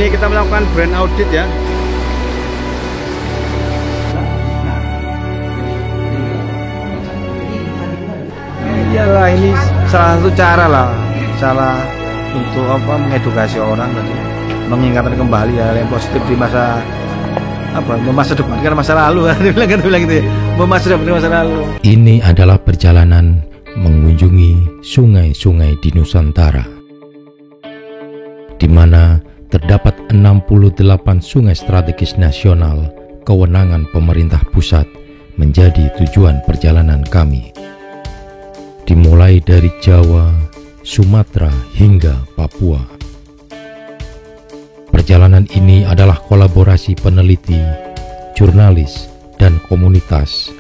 Ini kita melakukan brand audit ya. Iyalah, ini salah satu cara lah, salah untuk mengedukasi orang tadi, mengingatkan kembali hal yang positif di masa masa depan kan masa lalu kan bilang gitu ya, masa depan masa lalu. Ini adalah perjalanan mengunjungi sungai-sungai di Nusantara, di mana terdapat 68 sungai strategis nasional kewenangan pemerintah pusat menjadi tujuan perjalanan kami. Dimulai dari Jawa, Sumatera hingga Papua. Perjalanan ini adalah kolaborasi peneliti, jurnalis, dan komunitas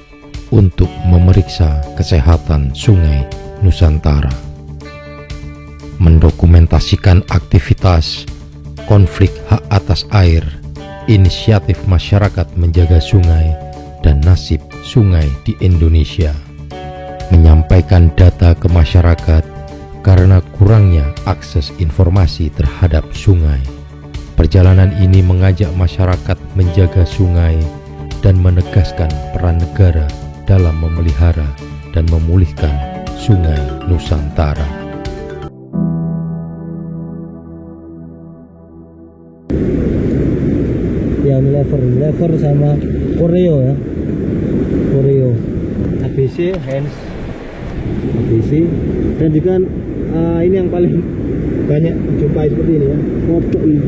untuk memeriksa kesehatan sungai Nusantara, mendokumentasikan aktivitas, konflik hak atas air, inisiatif masyarakat menjaga sungai, dan nasib sungai di Indonesia, menyampaikan data ke masyarakat karena kurangnya akses informasi terhadap sungai. Perjalanan ini mengajak masyarakat menjaga sungai dan menegaskan peran negara dalam memelihara dan memulihkan sungai Nusantara. Ya, lever sama Oreo ya. Oreo. ABC, hands. ABC. Dan juga ini yang paling banyak jumpai seperti ini ya. Kopok ini.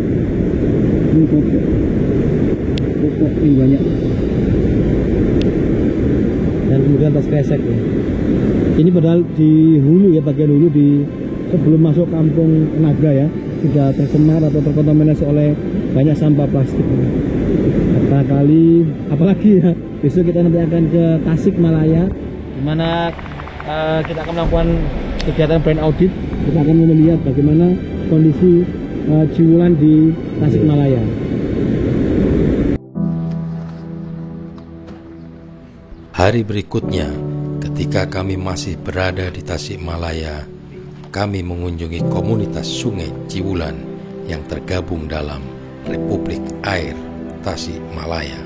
Ini kopok. Kopok ini banyak. Dan kemudian tas kresek ya. Ini padahal di hulu ya, bagian hulu di sebelum masuk kampung Naga ya, sudah tercemar atau terkontaminasi oleh banyak sampah plastik. Apalagi ya, besok kita nanti akan ke Tasikmalaya, di mana kita akan melakukan kegiatan brand audit. Kita akan melihat bagaimana kondisi Ciwulan di Tasikmalaya. Hari berikutnya, ketika kami masih berada di Tasikmalaya, kami mengunjungi komunitas Sungai Ciwulan yang tergabung dalam Republik Air Tasikmalaya.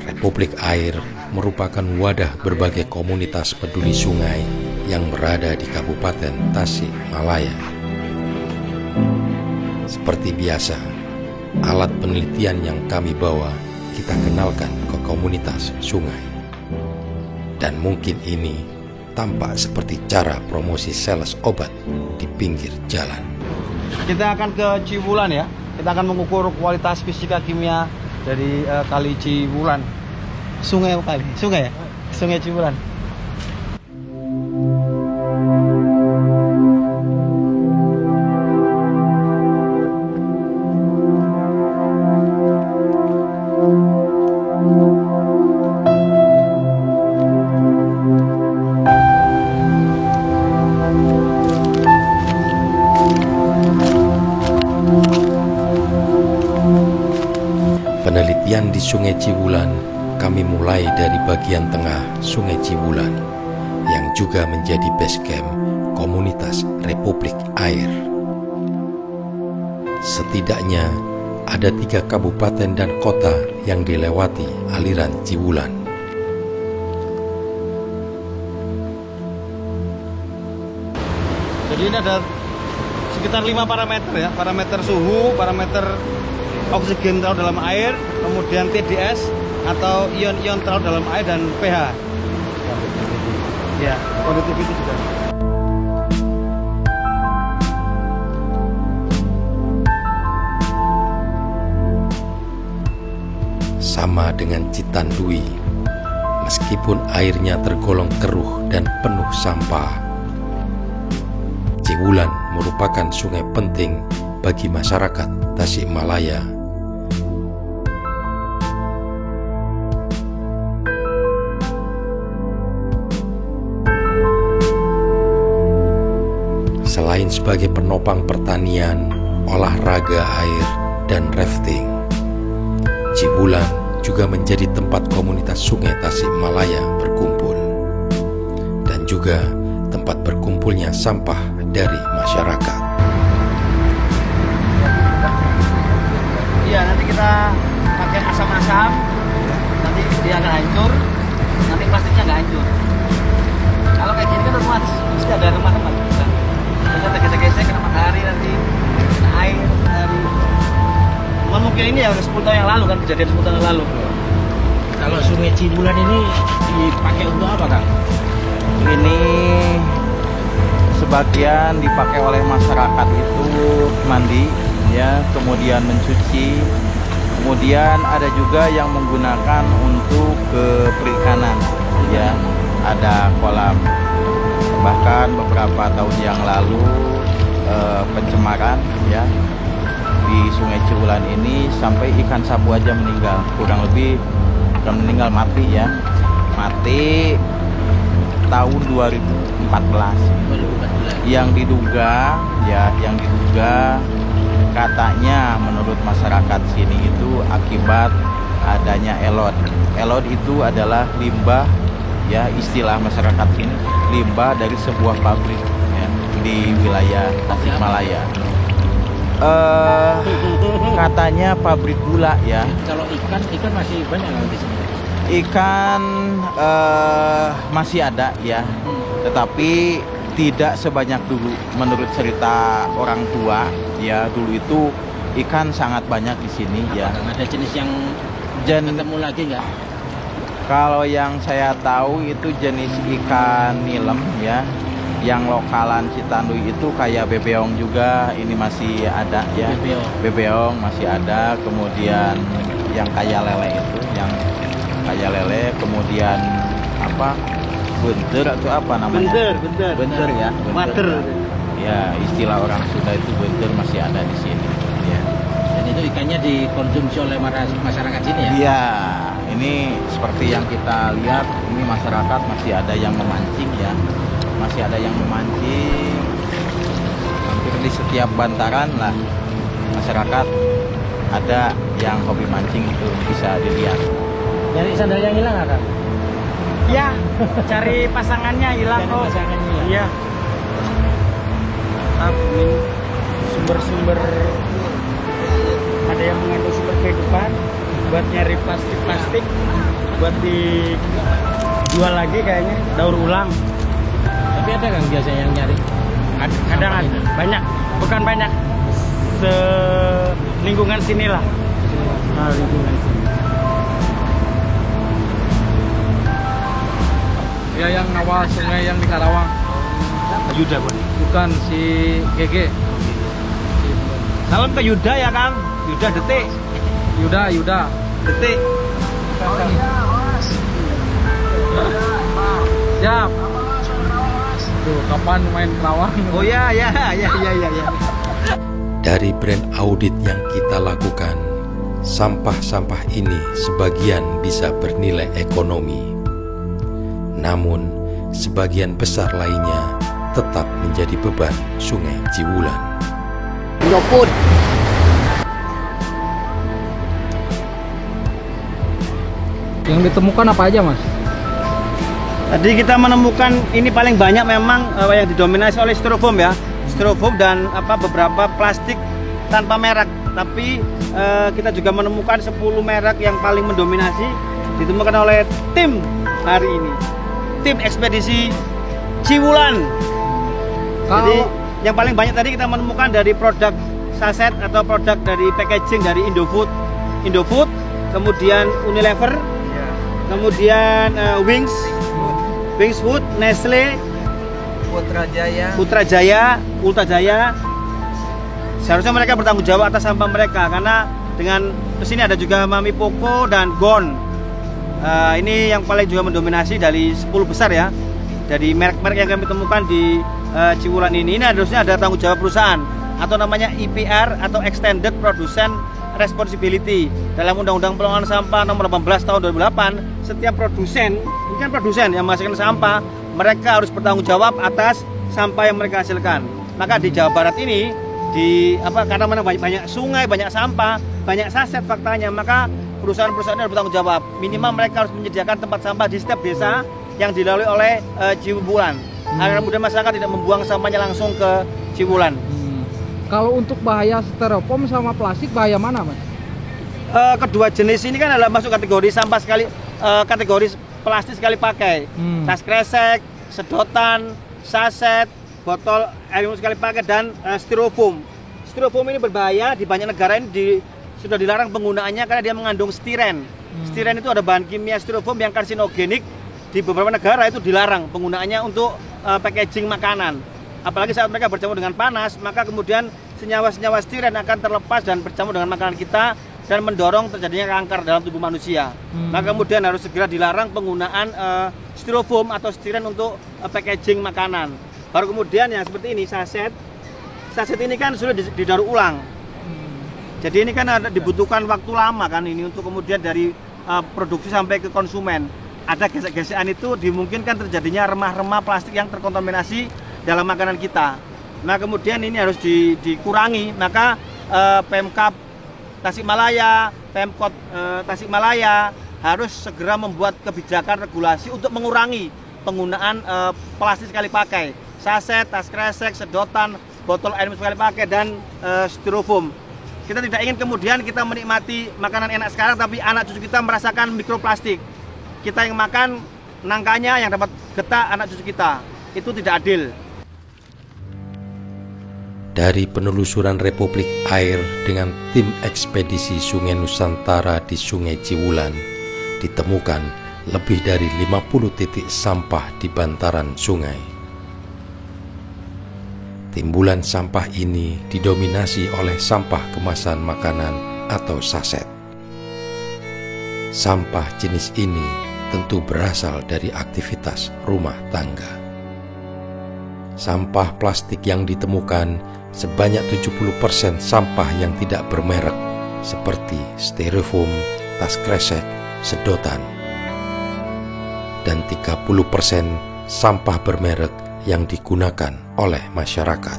Republik Air merupakan wadah berbagai komunitas peduli sungai yang berada di Kabupaten Tasikmalaya. Seperti biasa, alat penelitian yang kami bawa kita kenalkan ke komunitas sungai. Dan mungkin ini tampak seperti cara promosi sales obat di pinggir jalan. Kita akan ke Ciwulan ya. Kita akan mengukur kualitas fisika kimia dari kali Ciwulan. Sungai apa kali? Sungai ya? Sungai Ciwulan. Penelitian di Sungai Ciwulan kami mulai dari bagian tengah Sungai Ciwulan yang juga menjadi base camp komunitas Republik Air. Setidaknya ada 3 kabupaten dan kota yang dilewati aliran Ciwulan. Jadi ini ada sekitar 5 parameter ya, parameter suhu, parameter oksigen terlalu dalam air, kemudian TDS atau ion-ion terlalu dalam air, dan pH. Ya, conductivity juga. Sama dengan Citandui, meskipun airnya tergolong keruh dan penuh sampah, Ciwulan merupakan sungai penting bagi masyarakat Tasikmalaya. Selain sebagai penopang pertanian, olahraga air, dan rafting, Ciwulan juga menjadi tempat komunitas sungai Tasikmalaya berkumpul, dan juga tempat berkumpulnya sampah dari masyarakat. Iya, nanti kita pakai asam-asam, nanti dia akan hancur, nanti plastiknya nggak hancur. Kalau kayak gini kan otomatis mesti ada remah-remah. Kita gesek-gesek kena matahari nanti, kena air matahari. Cuman mungkin ini ya udah 10 tahun yang lalu kan, kejadian 10 tahun yang lalu. Kalau Sungai Cibulan ini dipakai untuk apa, Kang? Ini sebagian dipakai oleh masyarakat itu mandi, ya, kemudian mencuci, kemudian ada juga yang menggunakan untuk perikanan, ya, ada kolam. Bahkan beberapa tahun yang lalu pencemaran, ya, di Sungai Cibulan ini sampai ikan sapu aja meninggal, kurang lebih bukan meninggal, mati, ya, mati tahun 2014. Yang diduga, ya, yang diduga katanya menurut masyarakat sini itu akibat adanya elod. Elod itu adalah limbah, ya, istilah masyarakat sini, limbah dari sebuah pabrik, ya, di wilayah Tasikmalaya. Katanya pabrik gula, ya. Kalau ikan masih banyak nggak di sini? Ikan masih ada, ya, tetapi tidak sebanyak dulu. Menurut cerita orang tua, ya, dulu itu ikan sangat banyak di sini, ya. Ada jenis yang ketemu lagi nggak? Kalau yang saya tahu itu jenis ikan nilem, ya, yang lokalan Citanduy itu kayak bebeong juga, ini masih ada, ya. Bebeong masih ada, kemudian yang kayak lele itu, yang kayak lele, kemudian apa, benter atau apa namanya? Benter, ya. Water. Ya, istilah orang Sunda itu benter masih ada di sini, ya. Dan itu ikannya dikonsumsi oleh masyarakat sini, ya? Iya, ini seperti yang kita lihat, ini masyarakat masih ada yang memancing, ya. Masih ada yang memancing. Hampir di setiap bantaran lah masyarakat ada yang hobi mancing, itu bisa dilihat. Nyari sandal yang hilang nggak, Kang? Iya, cari pasangannya hilang kok. Iya. Ini sumber-sumber, ada yang mengandung sumber kehidupan buat nyari plastik-plastik buat dijual lagi kayaknya, daur ulang. Tapi ada kan biasanya yang nyari? Kadang ada, banyak, bukan banyak, lingkungan sini lah. Nah, lingkungan sini. Ya, yang awal sungai yang di Karawang. Yuda, Bukan, si GG. salam ke Yuda ya, Kang. Yuda detik. Yuda. Detik. Siap. Tuh, kapan main Karawang? Oh ya. Dari brand audit yang kita lakukan, sampah-sampah ini sebagian bisa bernilai ekonomi. Namun, sebagian besar lainnya tetap menjadi beban Sungai Cibulan. Nyoput. Yang ditemukan apa aja, Mas? Tadi kita menemukan ini paling banyak memang yang didominasi oleh styrofoam, ya. Styrofoam dan beberapa plastik tanpa merek. Tapi kita juga menemukan 10 merek yang paling mendominasi ditemukan oleh tim hari ini. Tim ekspedisi Cibulan. Jadi yang paling banyak tadi kita menemukan dari produk saset atau produk dari packaging dari Indofood, kemudian Unilever, kemudian Wings Food, Nestle, Putra Jaya, Ulta Jaya. Seharusnya mereka bertanggung jawab atas sampah mereka, karena dengan kesini ada juga Mami Poko dan Gon. Ini yang paling juga mendominasi dari 10 besar, ya. Dari merek-merek yang kami temukan di Cibulan ini harusnya ada tanggung jawab perusahaan atau namanya IPR atau Extended Production Responsibility. Dalam Undang-Undang Pengelolaan Sampah Nomor 18 Tahun 2008, setiap produsen, ini kan produsen yang menghasilkan sampah, mereka harus bertanggung jawab atas sampah yang mereka hasilkan. Maka di Jawa Barat ini karena mana banyak sungai, banyak sampah, banyak saset faktanya, maka perusahaan-perusahaan harus bertanggung jawab. Minimal mereka harus menyediakan tempat sampah di setiap desa yang dilalui oleh Cibulan, agar kemudian masyarakat tidak membuang sampahnya langsung ke Cibulan. Kalau untuk bahaya styrofoam sama plastik, bahaya mana, Mas? kedua jenis ini kan adalah masuk kategori sampah kategori plastik sekali pakai. Tas kresek, sedotan, saset, botol air minum sekali pakai, dan styrofoam. Styrofoam ini berbahaya, di banyak negara ini sudah dilarang penggunaannya karena dia mengandung stiren. Stiren itu ada bahan kimia styrofoam yang karsinogenik. Di beberapa negara itu dilarang penggunaannya untuk packaging makanan. Apalagi saat mereka bercampur dengan panas, maka kemudian senyawa-senyawa stiren akan terlepas dan bercampur dengan makanan kita dan mendorong terjadinya kanker dalam tubuh manusia. Maka kemudian harus segera dilarang penggunaan styrofoam atau stiren untuk packaging makanan. Baru kemudian yang seperti ini, saset. Saset ini kan sudah didaur ulang. Jadi ini kan dibutuhkan waktu lama kan ini untuk kemudian dari produksi sampai ke konsumen. Ada gesek-gesekan itu dimungkinkan terjadinya remah-remah plastik yang terkontaminasi dalam makanan kita. Nah kemudian ini harus dikurangi, maka Pemkab Tasikmalaya, Pemkot Tasikmalaya harus segera membuat kebijakan regulasi untuk mengurangi penggunaan plastik sekali pakai, saset, tas kresek, sedotan, botol air minum sekali pakai, dan styrofoam. Kita tidak ingin kemudian kita menikmati makanan enak sekarang tapi anak cucu kita merasakan mikroplastik. Kita yang makan nangkanya, yang dapat getah anak cucu kita. Itu tidak adil. Dari penelusuran Republik Air dengan tim ekspedisi Sungai Nusantara di Sungai Ciwulan, ditemukan lebih dari 50 titik sampah di bantaran sungai. Timbulan sampah ini didominasi oleh sampah kemasan makanan atau saset. Sampah jenis ini tentu berasal dari aktivitas rumah tangga. Sampah plastik yang ditemukan sebanyak 70% sampah yang tidak bermerek seperti styrofoam, tas kresek, sedotan, dan 30% sampah bermerek yang digunakan oleh masyarakat.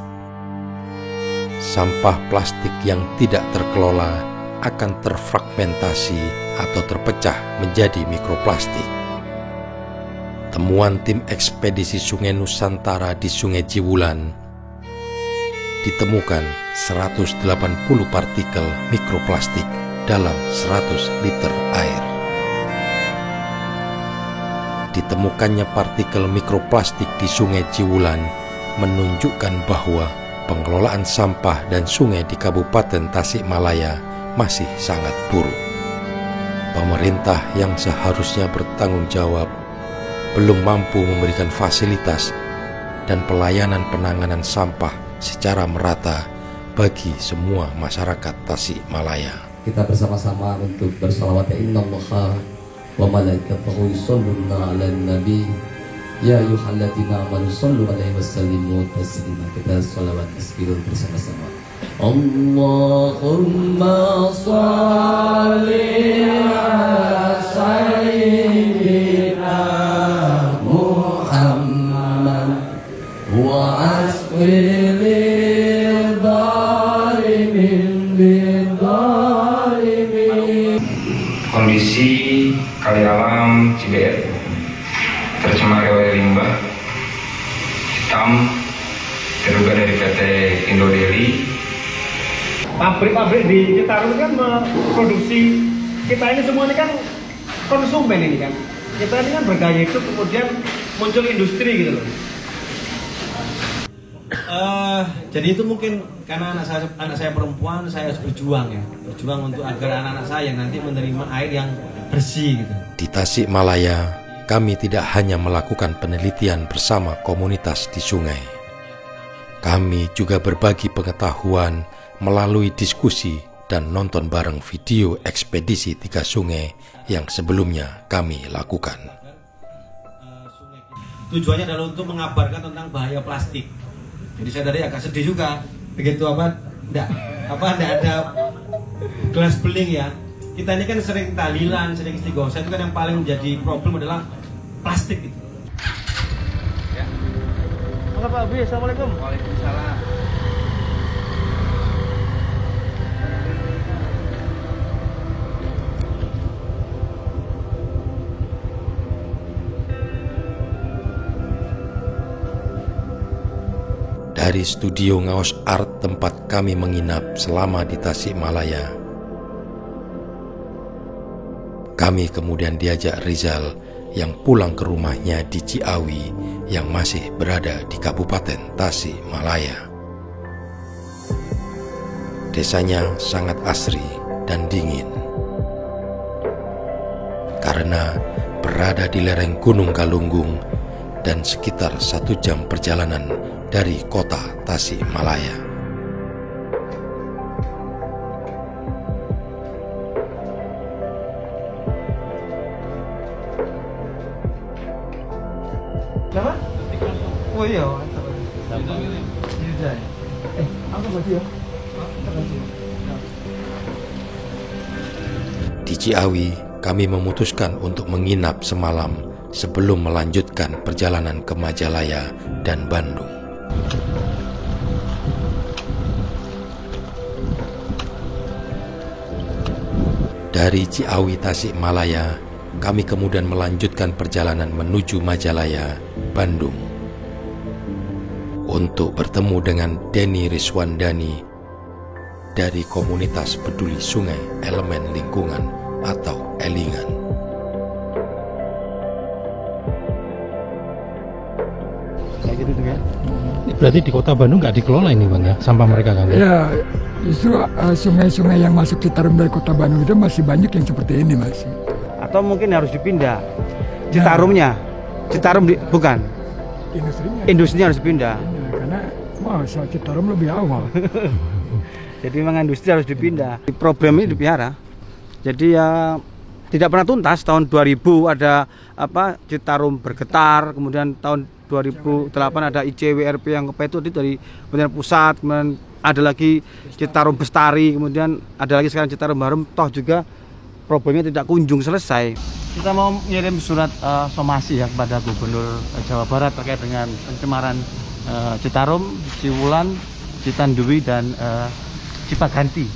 Sampah plastik yang tidak terkelola akan terfragmentasi atau terpecah menjadi mikroplastik. Temuan tim ekspedisi Sungai Nusantara di Sungai Ciwulan, ditemukan 180 partikel mikroplastik dalam 100 liter air. Ditemukannya partikel mikroplastik di Sungai Ciwulan menunjukkan bahwa pengelolaan sampah dan sungai di Kabupaten Tasikmalaya masih sangat buruk. Pemerintah yang seharusnya bertanggung jawab belum mampu memberikan fasilitas dan pelayanan penanganan sampah secara merata bagi semua masyarakat Tasikmalaya. Kita bersama-sama untuk bersalawat, innallaha wa malaikatahu yusholluna 'alan nabi ya ayyuhalladzina amanu shollu 'alaihi wasallimu taslima. Kita shalawat istighfar bersama-sama. Allahumma shalli ala sayyidina Muhammad wa asfilil dhalimin bin dhalimin. Kondisi kali alam Cibeet tercemari oleh limbah hitam terduga dari PT Indodeli. Pabrik-pabrik di Citarum kan memproduksi, kita ini semua ini kan konsumen ini kan. Kita ini kan bergaya hidup, kemudian muncul industri gitu loh. Jadi itu mungkin karena anak saya perempuan, saya harus berjuang ya, berjuang untuk agar anak-anak saya nanti menerima air yang bersih gitu. Di Tasikmalaya, kami tidak hanya melakukan penelitian bersama komunitas di sungai. Kami juga berbagi pengetahuan melalui diskusi dan nonton bareng video ekspedisi 3 sungai yang sebelumnya kami lakukan. Tujuannya adalah untuk mengabarkan tentang bahaya plastik. Jadi saya tadi agak sedih juga begitu enggak ada gelas beling ya. Kita ini kan sering tahlilan, sering istighosah, itu kan yang paling menjadi problem adalah plastik itu. Ya. Halo Pak Abi, assalamualaikum. Waalaikumsalam. Dari studio Ngaos Art tempat kami menginap selama di Tasikmalaya, Kami kemudian diajak Rizal yang pulang ke rumahnya di Ciawi yang masih berada di Kabupaten Tasikmalaya. Desanya sangat asri dan dingin karena berada di lereng Gunung Galunggung dan sekitar 1 jam perjalanan dari kota Tasikmalaya. Siapa? Oh iya. Di Ciawi, kami memutuskan untuk menginap semalam sebelum melanjutkan perjalanan ke Majalaya dan Bandung. Dari Ciawi Tasikmalaya, kami kemudian melanjutkan perjalanan menuju Majalaya, Bandung, untuk bertemu dengan Denny Riswandani dari komunitas peduli sungai elemen lingkungan atau Elingan. Kayak gitu tuh ya. Ini berarti di kota Bandung nggak dikelola ini Bang ya, sampah mereka kan? Ya, justru sungai-sungai yang masuk Citarum dari kota Bandung itu masih banyak yang seperti ini masih. Atau mungkin harus dipindah Citarumnya. Citarum bukan. Industrinya harus dipindah. Ya, karena masa Citarum lebih awal. Jadi memang industri harus dipindah. Problem ini dipelihara. Jadi ya tidak pernah tuntas. Tahun 2000 ada Citarum Bergetar, kemudian tahun 2008 ada ICWRP yang ke itu dari Pemerintah Pusat, kemudian ada lagi Citarum Bestari, kemudian ada lagi sekarang Citarum Harum, toh juga problemnya tidak kunjung selesai. Kita mau ngirim surat somasi ya kepada Gubernur Jawa Barat terkait dengan pencemaran Citarum, Ciwulan, Citandui dan Cipaganti.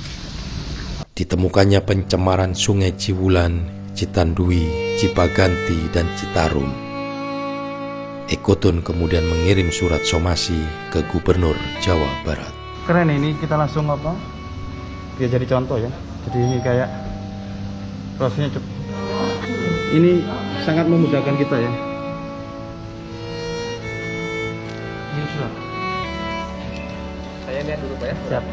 Ditemukannya pencemaran sungai Ciwulan, Citandui, Cipaganti, dan Citarum. Ekotun kemudian mengirim surat somasi ke Gubernur Jawa Barat. Keren ini, kita langsung ya jadi contoh ya. Jadi ini kayak prosesnya cepat. Ini sangat memudahkan kita ya. Ini surat. Saya lihat dulu Pak ya. Siap.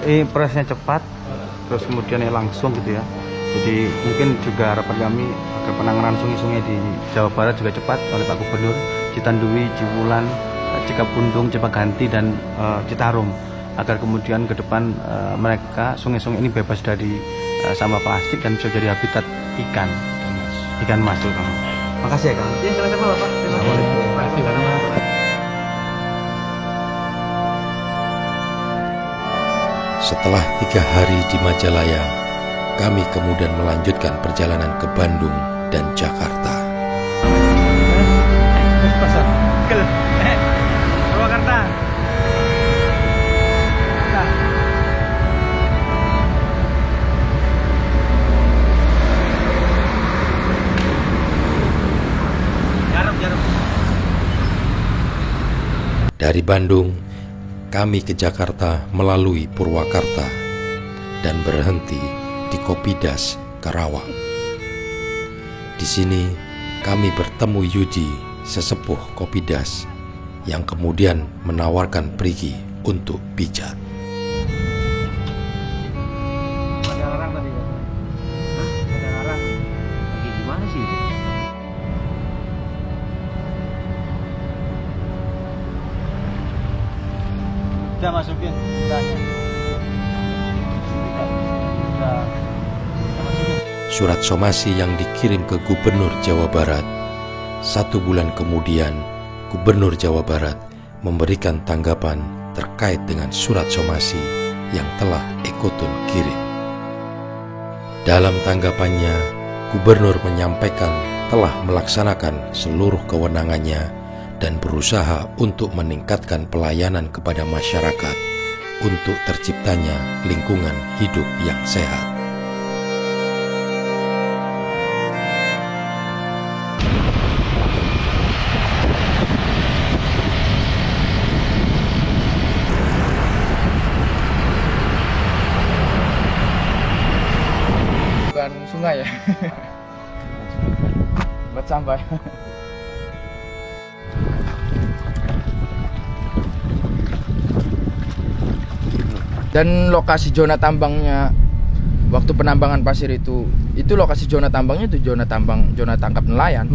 Ini prosesnya cepat, terus kemudian langsung gitu ya. Jadi mungkin juga harapan kami agar penanganan sungai-sungai di Jawa Barat juga cepat oleh Pak Gubernur, Citandui, Ciwulan, Cikapundung, Cipaganti, dan Citarum, agar kemudian ke depan mereka sungai-sungai ini bebas dari sampah plastik dan bisa jadi habitat ikan mas. Makasih ya Kang. Ya, sama-sama Bapak. Setelah 3 hari di Majalaya, kami kemudian melanjutkan perjalanan ke Bandung dan Jakarta. Purwakarta. Jarum. Dari Bandung, kami ke Jakarta melalui Purwakarta dan berhenti di Kopidas, Karawang. Di sini kami bertemu Yudi, sesepuh Kopidas, yang kemudian menawarkan perigi untuk pijat. Ada orang tadi ya? Hah? Ada orang? Pergi gimana sih itu? Udah masukin, udahnya. Surat somasi yang dikirim ke Gubernur Jawa Barat. 1 bulan kemudian, Gubernur Jawa Barat memberikan tanggapan terkait dengan surat somasi yang telah Ekotun kirim. Dalam tanggapannya, Gubernur menyampaikan telah melaksanakan seluruh kewenangannya dan berusaha untuk meningkatkan pelayanan kepada masyarakat untuk terciptanya lingkungan hidup yang sehat. bukan sungai ya. Buat sampah. Dan lokasi zona tambangnya waktu penambangan pasir itu lokasi zona tambangnya itu zona tangkap nelayan.